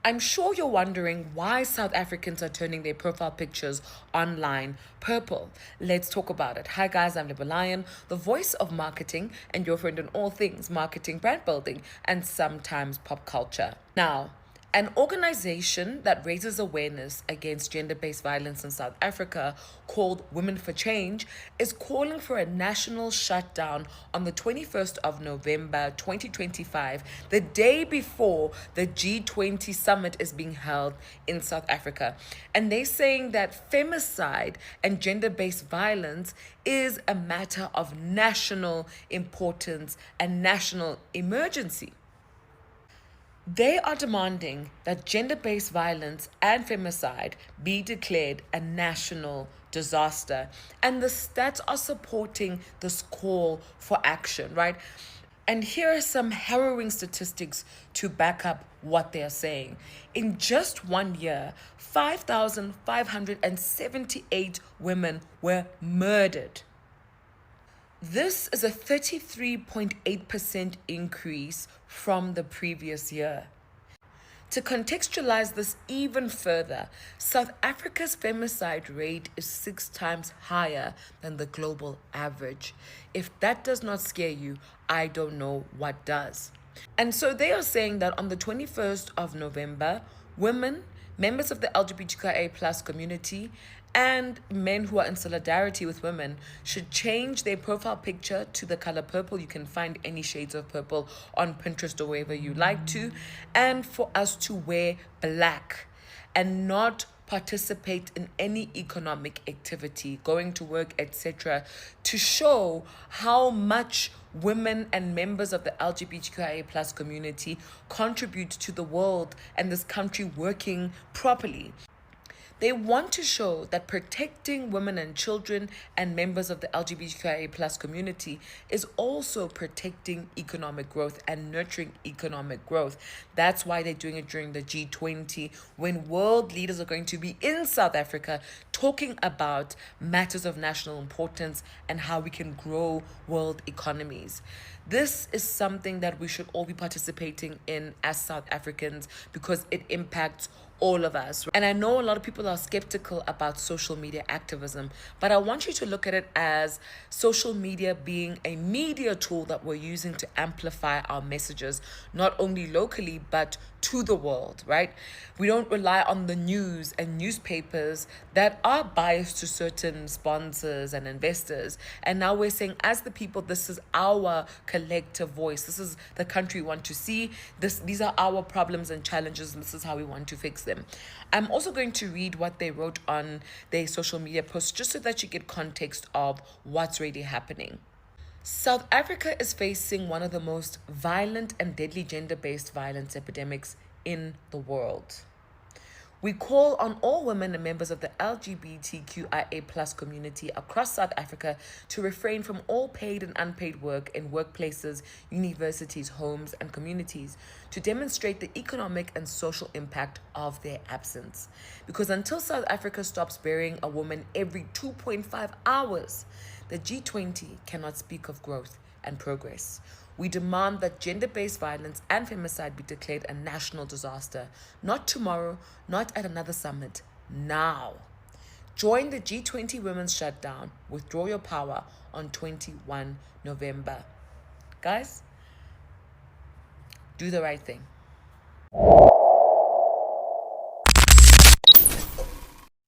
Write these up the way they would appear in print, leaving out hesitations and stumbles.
I'm sure you're wondering why South Africans are turning their profile pictures online purple. Let's talk about it. Hi guys, I'm Lion, the voice of marketing and your friend in all things marketing, brand building, and sometimes pop culture. Now, an organization that raises awareness against gender based violence in South Africa, called Women for Change, is calling for a national shutdown on the 21st of November 2025, the day before the G20 summit is being held in South Africa. And they're saying that femicide and gender based violence is a matter of national importance and national emergency. They are demanding that gender based violence and femicide be declared a national disaster. And the stats are supporting this call for action, right? And here are some harrowing statistics to back up what they're saying. In just 1 year, 5,578 women were murdered. This is a 33.8% increase from the previous year. To contextualize this even further, South Africa's femicide rate is 6 times higher than the global average. If that does not scare you, I don't know what does. And so they are saying that on the 21st of November, women, members of the LGBTQIA plus community, and men who are in solidarity with women should change their profile picture to the color purple. You can find any shades of purple on Pinterest or wherever you like to. And for us to wear black and not participate in any economic activity, going to work, etc., to show how much women and members of the LGBTQIA plus community contribute to the world and this country working properly. They want to show that protecting women and children and members of the LGBTQIA plus community is also protecting economic growth and nurturing economic growth. That's why they're doing it during the G20, when world leaders are going to be in South Africa talking about matters of national importance and how we can grow world economies. This is something that we should all be participating in as South Africans because it impacts all of us. And I know a lot of people are skeptical about social media activism, but I want you to look at it as social media being a media tool that we're using to amplify our messages, not only locally, but to the world, right? We don't rely on the news and newspapers that are biased to certain sponsors and investors. And now we're saying, as the people, this is our collective voice. This is the country we want to see. These are our problems and challenges, and this is how we want to fix them. I'm also going to read what they wrote on their social media posts, just so that you get context of what's really happening. South Africa is facing one of the most violent and deadly gender-based violence epidemics in the world. We call on all women and members of the LGBTQIA plus community across South Africa to refrain from all paid and unpaid work in workplaces, universities, homes, and communities to demonstrate the economic and social impact of their absence. Because until South Africa stops burying a woman every 2.5 hours, the G20 cannot speak of growth and progress. We demand that gender-based violence and femicide be declared a national disaster, not tomorrow, not at another summit, now. Join the G20 Women's Shutdown. Withdraw your power on 21 November. Guys, do the right thing.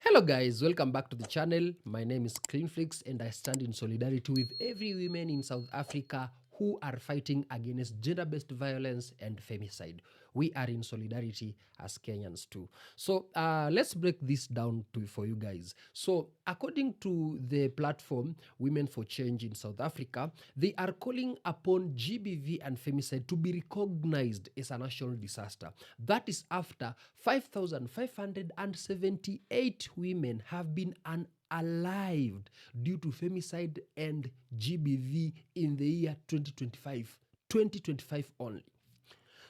Hello guys, welcome back to the channel. My name is Cleanflix and I stand in solidarity with every woman in South Africa who are fighting against gender-based violence and femicide. We are in solidarity as Kenyans too. So let's break this down for you guys. So according to the platform Women for Change in South Africa, they are calling upon GBV and femicide to be recognized as a national disaster. That is after 5,578 women have been unalived due to femicide and GBV in the year 2025 only.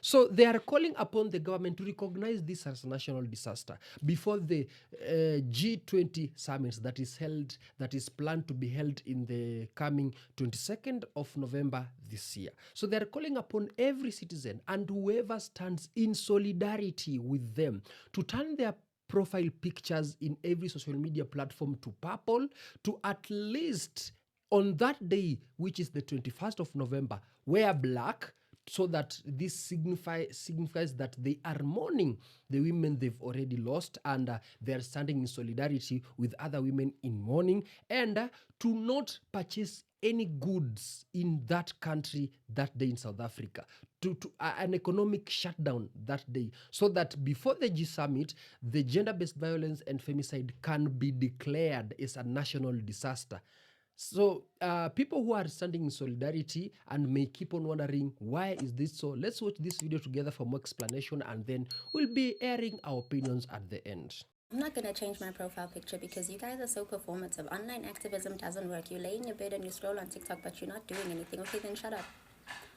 So they are calling upon the government to recognize this as a national disaster before the G20 summits that is planned to be held in the coming 22nd of November this year. So they are calling upon every citizen and whoever stands in solidarity with them to turn their profile pictures in every social media platform to purple, to at least on that day, which is the 21st of November, wear black, so that this signifies that they are mourning the women they've already lost, and they are standing in solidarity with other women in mourning, and to not purchase any goods in that country that day in South Africa, to an economic shutdown that day, so that before the G summit, the gender-based violence and femicide can be declared as a national disaster. So people who are standing in solidarity and may keep on wondering, why is this so? Let's watch this video together for more explanation, and then we'll be airing our opinions at the end. I'm not going to change my profile picture because you guys are so performative. Online activism doesn't work. You lay in your bed and you scroll on TikTok, but you're not doing anything. Okay, then shut up.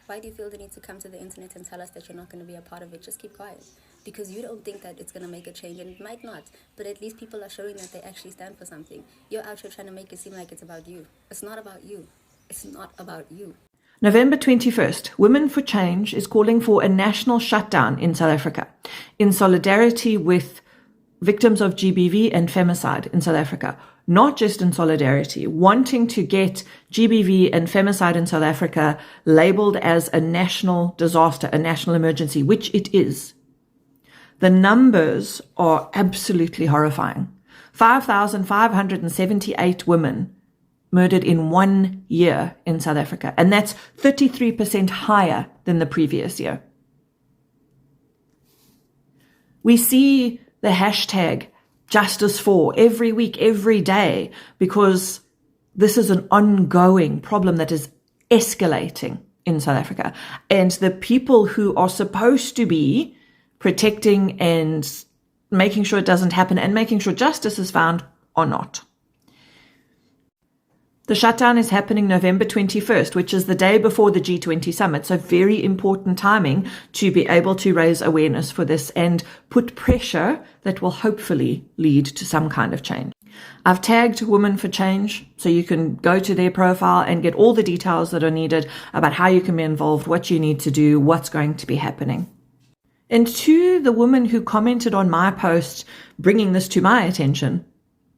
Why do you feel the need to come to the internet and tell us that you're not going to be a part of it? Just keep quiet. Because you don't think that it's going to make a change, and it might not. But at least people are showing that they actually stand for something. You're out here trying to make it seem like it's about you. It's not about you. It's not about you. November 21st, Women for Change is calling for a national shutdown in South Africa in solidarity with victims of GBV and femicide in South Africa. Not just in solidarity, wanting to get GBV and femicide in South Africa labeled as a national disaster, a national emergency, which it is. The numbers are absolutely horrifying. 5,578 women murdered in 1 year in South Africa, and that's 33% higher than the previous year. We see the hashtag Justice for every week, every day, because this is an ongoing problem that is escalating in South Africa. And the people who are supposed to be protecting and making sure it doesn't happen and making sure justice is found are not. The shutdown is happening November 21st, which is the day before the G20 summit. So very important timing to be able to raise awareness for this and put pressure that will hopefully lead to some kind of change. I've tagged Women for Change, so you can go to their profile and get all the details that are needed about how you can be involved, what you need to do, what's going to be happening. And to the woman who commented on my post, bringing this to my attention,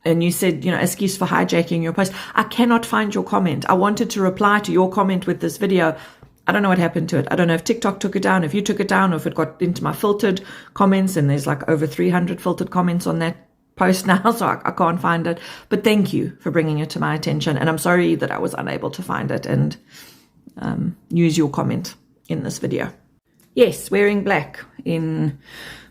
and you said, excuse for hijacking your post. I cannot find your comment. I wanted to reply to your comment with this video. I don't know what happened to it. I don't know if TikTok took it down, if you took it down, or if it got into my filtered comments, and there's like over 300 filtered comments on that post now, so I can't find it. But thank you for bringing it to my attention. And I'm sorry that I was unable to find it and use your comment in this video. Yes, wearing black in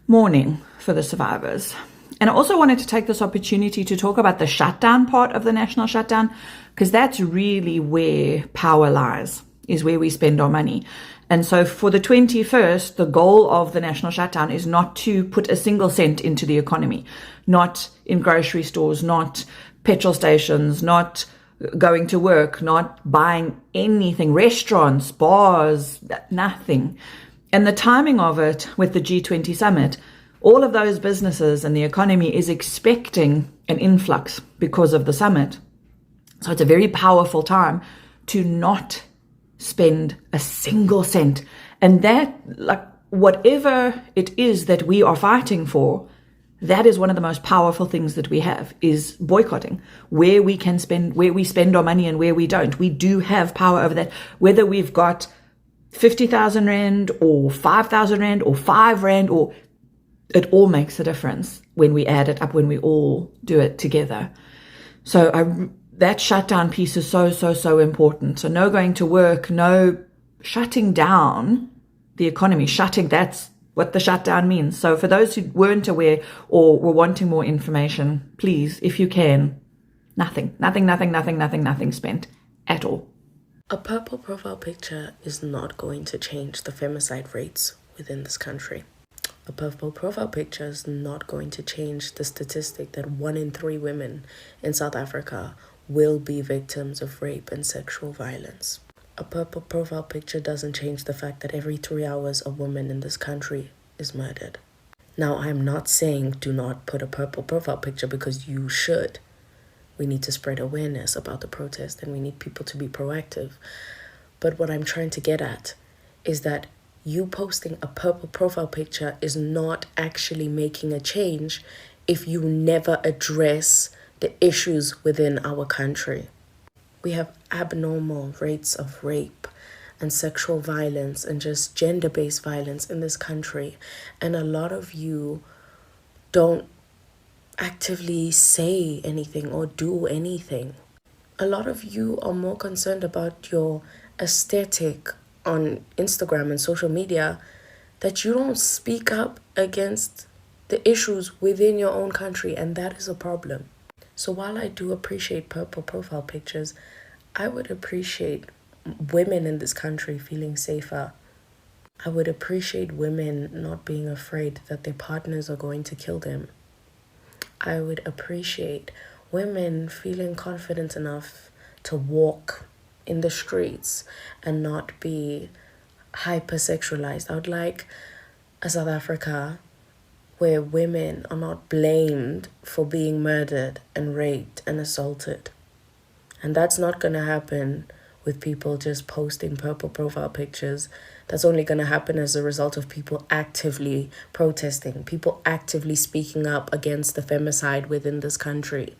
mourning for the survivors. And I also wanted to take this opportunity to talk about the shutdown part of the national shutdown, because that's really where power lies, is where we spend our money. And so for the 21st, the goal of the national shutdown is not to put a single cent into the economy, not in grocery stores, not petrol stations, not going to work, not buying anything, restaurants, bars, nothing. And the timing of it with the G20 summit, all of those businesses and the economy is expecting an influx because of the summit. So it's a very powerful time to not spend a single cent. And that, like, whatever it is that we are fighting for, that is one of the most powerful things that we have, is boycotting. Where we can spend, where we spend our money and where we don't. We do have power over that. Whether we've got 50,000 Rand or 5,000 Rand or 5 Rand, or it all makes a difference when we add it up, when we all do it together. So that shutdown piece is so important. So no going to work, no shutting down the economy, that's what the shutdown means. So for those who weren't aware or were wanting more information, please, if you can, nothing spent at all. A purple profile picture is not going to change the femicide rates within this country. A purple profile picture is not going to change the statistic that 1 in 3 women in South Africa will be victims of rape and sexual violence. A purple profile picture doesn't change the fact that every 3 hours a woman in this country is murdered. Now, I'm not saying do not put a purple profile picture, because you should. We need to spread awareness about the protest and we need people to be proactive. But what I'm trying to get at is that you posting a purple profile picture is not actually making a change if you never address the issues within our country. We have abnormal rates of rape and sexual violence and just gender-based violence in this country. And a lot of you don't actively say anything or do anything. A lot of you are more concerned about your aesthetic on Instagram and social media, that you don't speak up against the issues within your own country, and that is a problem. So while I do appreciate purple profile pictures, I would appreciate women in this country feeling safer. I would appreciate women not being afraid that their partners are going to kill them. I would appreciate women feeling confident enough to walk in the streets and not be hypersexualized. I would like a South Africa where women are not blamed for being murdered and raped and assaulted. And that's not going to happen with people just posting purple profile pictures. That's only going to happen as a result of people actively protesting, people actively speaking up against the femicide within this country,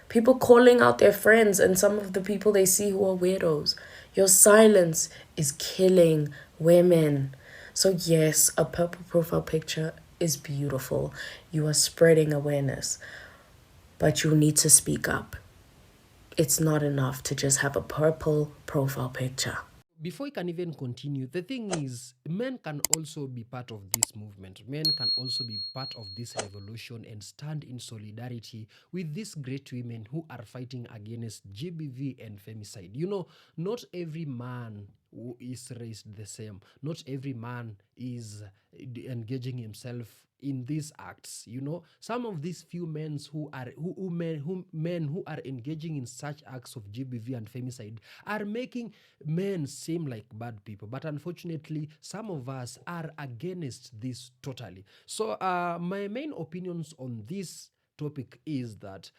people calling out their friends and some of the people they see who are weirdos. Your silence is killing women. So yes, a purple profile picture is beautiful. You are spreading awareness, but you need to speak up. It's not enough to just have a purple profile picture. Before we can even continue, the thing is, men can also be part of this movement. Men can also be part of this revolution and stand in solidarity with these great women who are fighting against GBV and femicide. You know, not every man who is raised the same. Not every man is engaging himself in these acts. You know, some of these few men who are engaging in such acts of GBV and femicide are making men seem like bad people. But unfortunately, some of us are against this totally. So my main opinions on this topic is that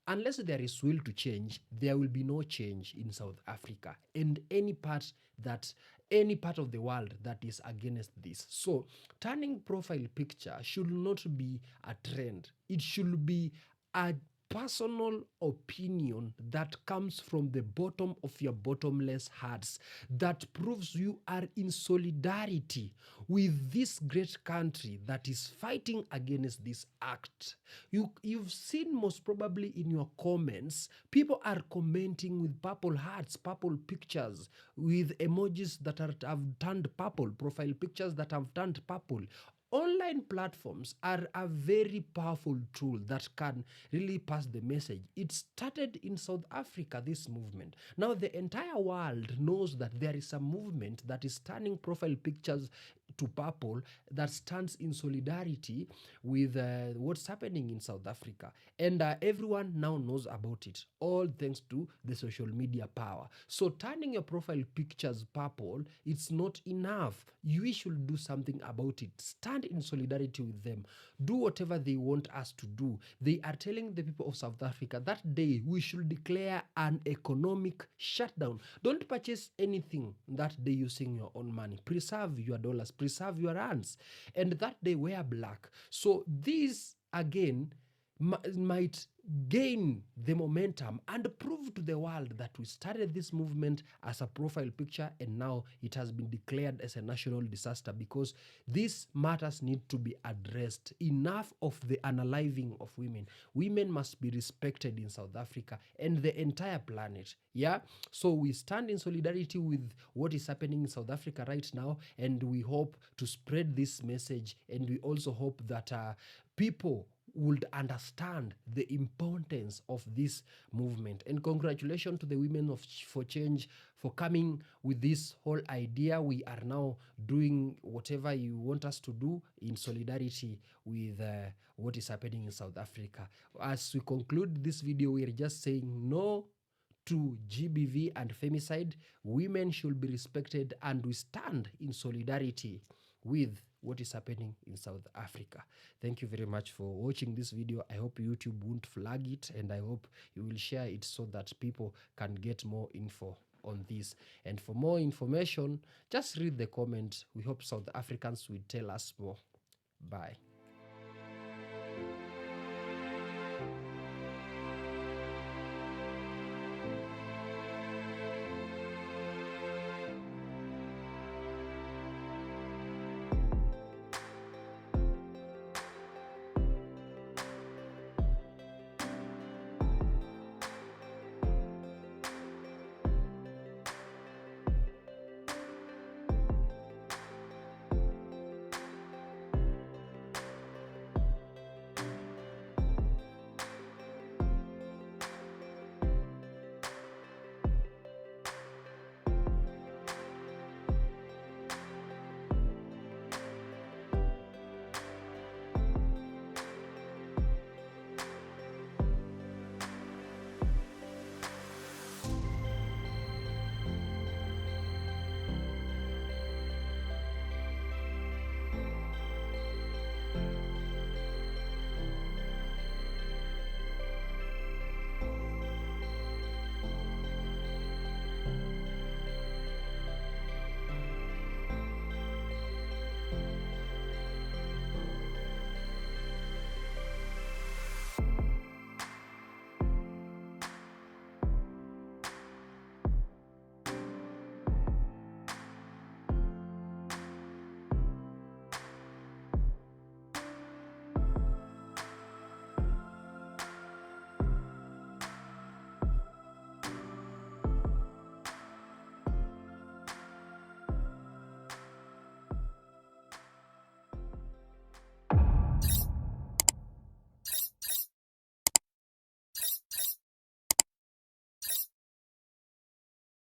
unless there is will to change, there will be no change in South Africa and any part of the world that is against this. So turning profile picture should not be a trend. It should be a personal opinion that comes from the bottom of your bottomless hearts, that proves you are in solidarity with this great country that is fighting against this act. You've seen most probably in your comments, people are commenting with purple hearts, purple pictures, with emojis that have turned purple, profile pictures that have turned purple. Online platforms are a very powerful tool that can really pass the message. It started in South Africa, this movement. Now the entire world knows that there is a movement that is turning profile pictures to purple that stands in solidarity with what's happening in South Africa. And everyone now knows about it, all thanks to the social media power. So turning your profile pictures purple, it's not enough. We should do something about it. Stand in solidarity with them. Do whatever they want us to do. They are telling the people of South Africa that day we should declare an economic shutdown. Don't purchase anything that day using your own money. Preserve your dollars, preserve your rands. And that day wear black. So this again might gain the momentum and prove to the world that we started this movement as a profile picture and now it has been declared as a national disaster, because these matters need to be addressed. Enough of the unaliving of women. Women must be respected in South Africa and the entire planet. Yeah, so we stand in solidarity with what is happening in South Africa right now, and we hope to spread this message, and we also hope that people would understand the importance of this movement. And congratulations to the women for change for coming with this whole idea. We are now doing whatever you want us to do in solidarity with what is happening in South Africa. As we conclude this video, we are just saying no to GBV and femicide. Women should be respected, and we stand in solidarity with what is happening in South Africa. Thank you very much for watching this video. I hope YouTube won't flag it, and I hope you will share it so that people can get more info on this. And for more information, just read the comment. We hope South Africans will tell us more. Bye.